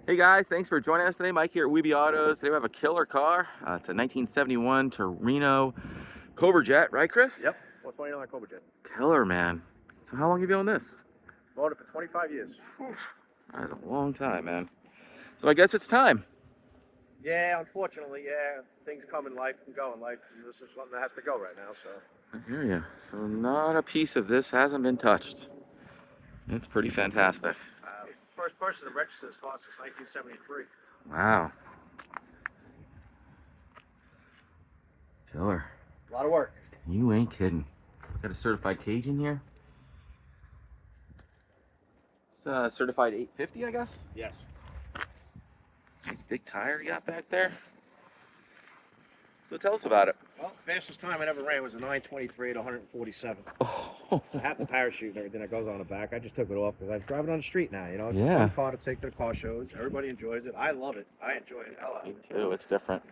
Hey guys, thanks for joining us today. Mike here at Weeby Autos. Today we have a killer car. It's a 1971 Torino Cobra jet, right, Chris? Yep, 129 Cobra jet. Killer, man. So how long have you owned this? Owned it for 25 years. That's a long time, man. So I guess it's time. Yeah, unfortunately, yeah. Things come in life and go in life, and this is something that has to go right now, so. I hear you. So not a piece of this hasn't been touched. It's pretty fantastic. First person to register this car since 1973. Wow. Killer. A lot of work. You ain't kidding. Got a certified cage in here. It's certified 850, I guess. Yes. Nice big tire you got back there. So tell us about it. Well, fastest time I ever ran was a 923 at 147. Oh. I have the parachute and everything that goes on the back. I just took it off because I drive it on the street now, you know. It's a fun car to take to the car shows. Everybody enjoys it. I love it. I enjoy it. Hell, Me too. It's different.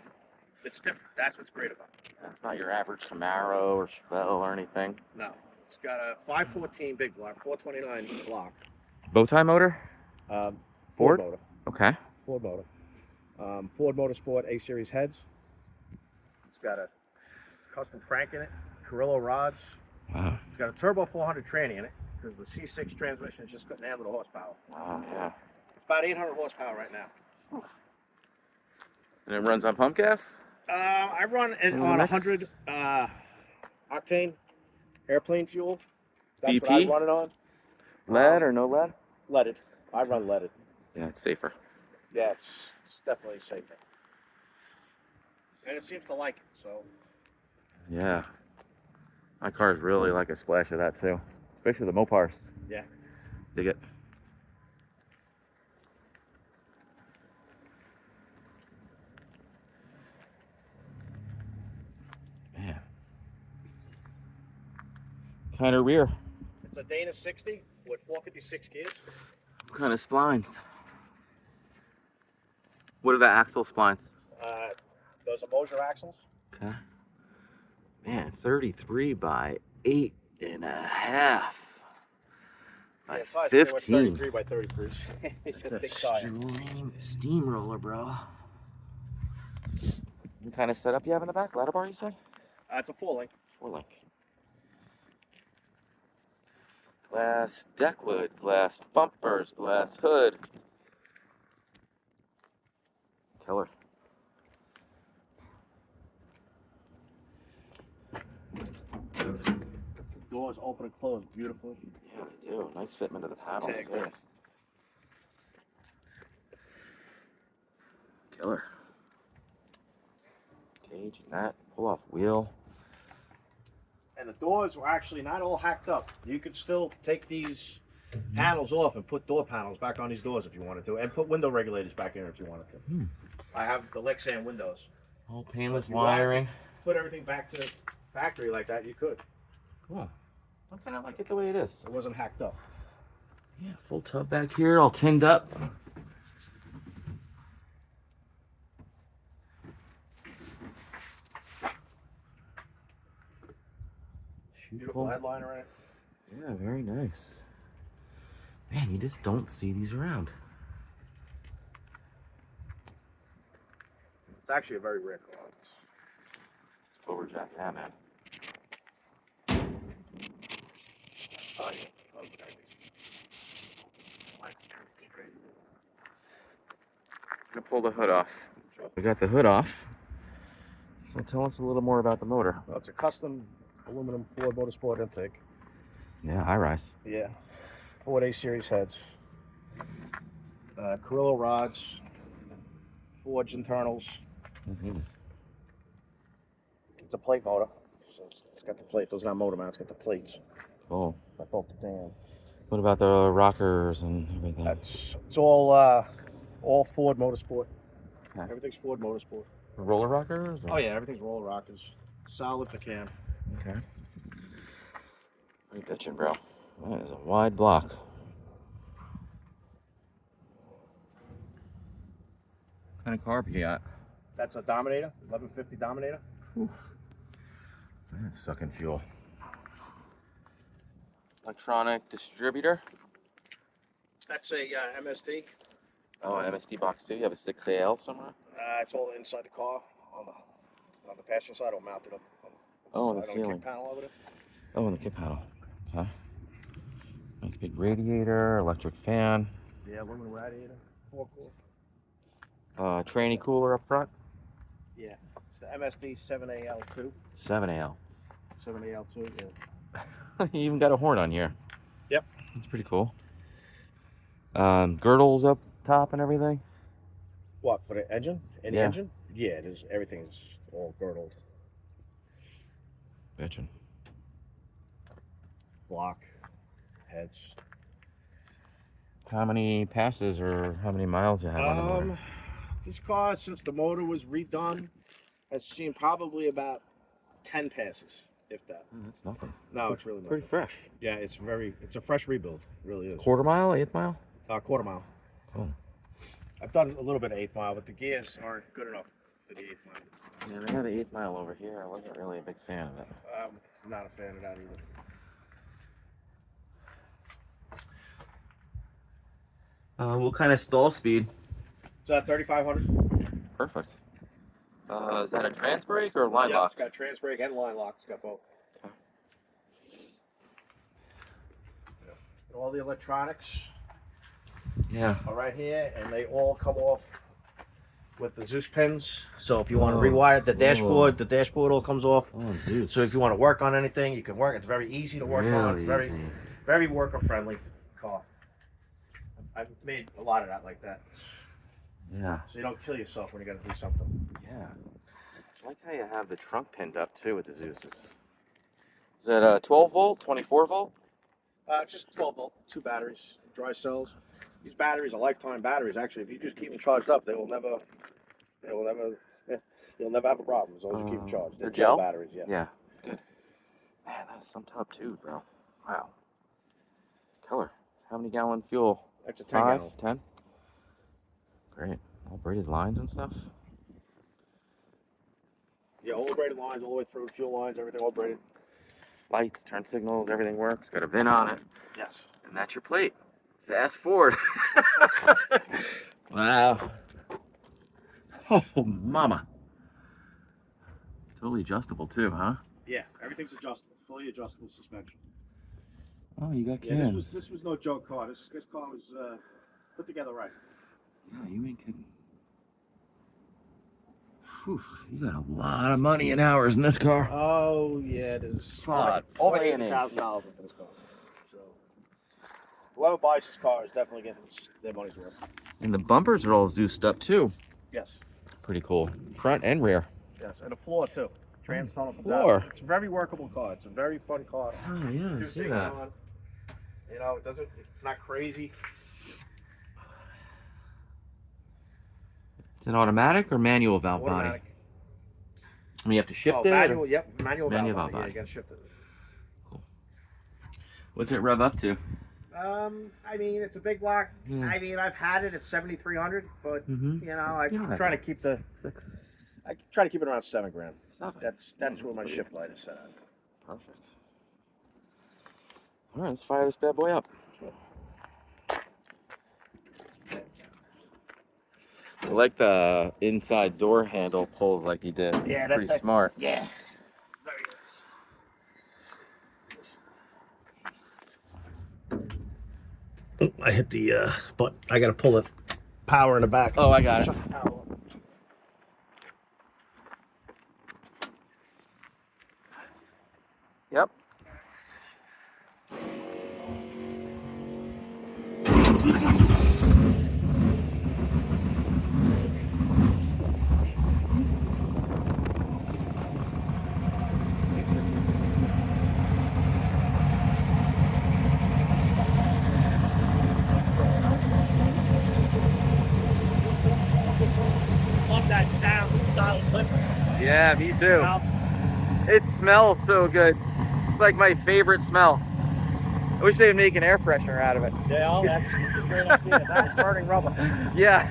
it's different. That's what's great about it. It's not your average Camaro or Chevelle or anything. No. It's got a 514 big block, 429 block. Bow tie motor? Ford motor. Okay. Ford motor. Ford Motorsport A-Series heads. It's got a custom crank in it, Carrillo rods. Wow. It's got a turbo 400 tranny in it because the C6 transmission just couldn't handle the horsepower. Wow, yeah. It's about 800 horsepower right now. And it runs on pump gas? I run it on 100 octane airplane fuel. That's what I BP? run it on. Lead or no lead? Leaded. I run leaded. Yeah, it's safer. Yeah, it's definitely safer. And it seems to like it, so. Yeah. My cars really like a splash of that too. Especially the Mopars. Yeah. Dig it. Man. Kind of rear. It's a Dana 60 with 456 gears. What kind of splines? What are the axle splines? Those are Moser Axles. Okay. Man, 33 by 8.5 by Yeah, size 15. 33 by 33. It's a big tire. Steamroller, bro. What kind of setup you have in the back? Ladder bar, you said? It's a full length. Four link. Glass deck lid, glass bumpers, glass hood. Killer. Doors open and close beautifully. Yeah, they do. Nice fitment of the panels, Tag. too. Killer. Cage and that. Pull off wheel. And the doors were actually not all hacked up. You could still take these panels off and put door panels back on these doors if you wanted to, and put window regulators back in if you wanted to. I have the Lexan windows. All painless If you wanted to wiring. put everything back to the factory like that, you could. Cool. I kind of like it the way it is. It wasn't hacked up. Yeah, full tub back here, all tinned up. Beautiful headliner in it. Yeah, very nice. Man, you just don't see these around. It's actually a very rare car. Cobra jack, yeah, man. Oh, yeah. I'm gonna pull the hood off. We got the hood off. So tell us a little more about the motor. Well, it's a custom aluminum Ford Motorsport intake. Yeah, high rise. Yeah. Ford A-Series heads. Carrillo rods. Forged internals. It's a plate motor. So it's got the plate. Those are not motor mounts. It's got the plates. Cool. I bolted down. What about the rockers and everything? It's all Ford Motorsport. Okay. Everything's Ford Motorsport. Roller rockers? Or? Oh yeah, everything's roller rockers. Solid the cam. Okay. What are you bitching, bro? That is a wide block. What kind of carb you got? That's a Dominator, 1150 Dominator. That's sucking fuel. Electronic Distributor. That's a MSD Oh, an MSD box too. You have a 6AL somewhere? It's all inside the car on the passenger side. I'll mount it up. Oh, on the kick ceiling. panel over there. Oh, on the kick panel. Okay. Nice big radiator, electric fan. Yeah, aluminum radiator, 4-core. Tranny cooler up front. Yeah, it's the MSD 7AL2. 7AL. 7AL2. Yeah. You even got a horn on here. Yep. That's pretty cool. Girdles up top and everything. What, for the engine? The Yeah. engine? Yeah, it is. Everything's all girdled. Bitchin'. Block, heads. How many passes or how many miles you have on the motor? This car, since the motor was redone, has seen probably about 10 passes, if that. That's nothing. No, it's really Pretty nothing. fresh. Yeah, it's a fresh rebuild. It really is. Quarter mile, eighth mile? Quarter mile. Cool. I've done a little bit of 8 mile, but the gears aren't good enough for the 8 mile. Yeah, they have the 8 mile over here. I wasn't really a big fan of it. I'm not a fan of that either. What kind of stall speed? It's 3,500. Perfect. Is that a trans brake or line Yeah, lock? it's got trans brake and line lock. It's got both. Okay. And all the electronics Yeah. are right here, and they all come off with the Zeus pins. So if you want to Oh. rewire the dashboard all comes off. Oh, Zeus. So if you want to work on anything, you can work. It's very easy to work on. It's very, easy. very worker-friendly car. I've made a lot of that like that. Yeah. So you don't kill yourself when you got to do something. Yeah. I like how you have the trunk pinned up too with the Zeuses. Is that a 12 volt, 24 volt? Just 12 volt, 2 batteries, dry cells. These batteries are lifetime batteries. Actually, if you just keep them charged up, you'll never have a problem as long as you keep them charged. They're gel batteries, yeah. Yeah. Good. Man, that is some top tube, bro. Wow. Killer. How many gallon fuel? That's a 10 5, gallon. 10? Great. All braided lines and stuff. Yeah, all the braided lines, all the way through, fuel lines, everything all braided. Lights, turn signals, everything works. Got a VIN on it. Yes. And that's your plate. Fast forward. Wow. Oh, mama. Totally adjustable too, huh? Yeah, everything's adjustable, fully adjustable suspension. Oh, you got Yeah, cams. this was no joke car. This car was put together right. No, you ain't kidding. Whew, you got a lot of money and hours in this car. Oh yeah, there's God, over planning. $80,000 into this car. So whoever buys this car is definitely getting their money's worth. And the bumpers are all Zeused up too. Yes. Pretty cool. Front and rear. Yes, and the floor too. Trans tunnel comes Floor. out. It's a very workable car. It's a very fun car. Oh yeah, I Do see things that. on. You know, it's not crazy. It's an automatic or manual valve Automatic. body? I mean, you have to shift it? or- manual, yep, manual Manual valve valve body. Yeah, body. you gotta shift it. What's it rev up to? I mean, it's a big block. Yeah. I mean, I've had it at 7,300, but Mhm. you know, I You don't have try to to. keep the 6. I try to keep it around 7 grand. Stop it. That's where my shift light is set at. Perfect. All right, let's fire this bad boy up. I like the inside door handle pulls like he did. Yeah, It's pretty smart. Yeah. Very nice. I hit the button. I gotta pull the power in the back. Oh, I got it. Yep. Love that sound, solid lip. Yeah, me too. It smells so good. It's like my favorite smell. I wish they'd make an air freshener out of it. Yeah, that's a great idea. That's burning rubber. Yeah.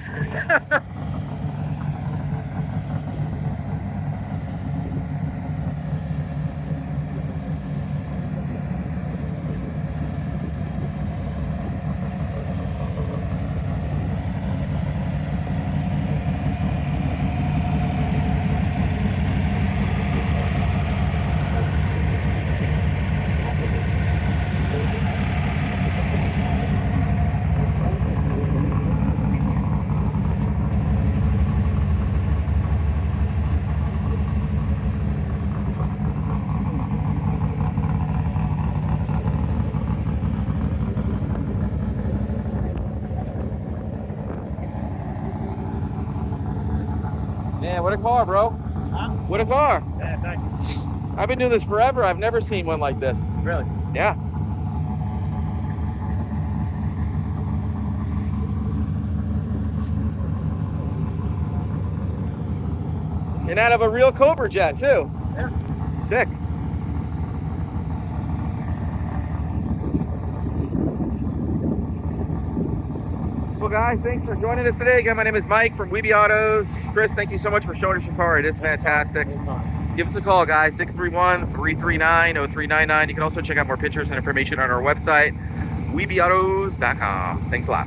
Man, what a car, bro. Huh? What a car. Yeah, thanks. I've been doing this forever. I've never seen one like this. Really? Yeah. And out of a real Cobra jet, too. Yeah. Sick. Well, guys, thanks for joining us today. Again, my name is Mike from Weeby Autos. Chris, thank you so much for showing us your car. It is fantastic. Give us a call, guys, 631-339-0399. You can also check out more pictures and information on our website, weebyautos.com. Thanks a lot.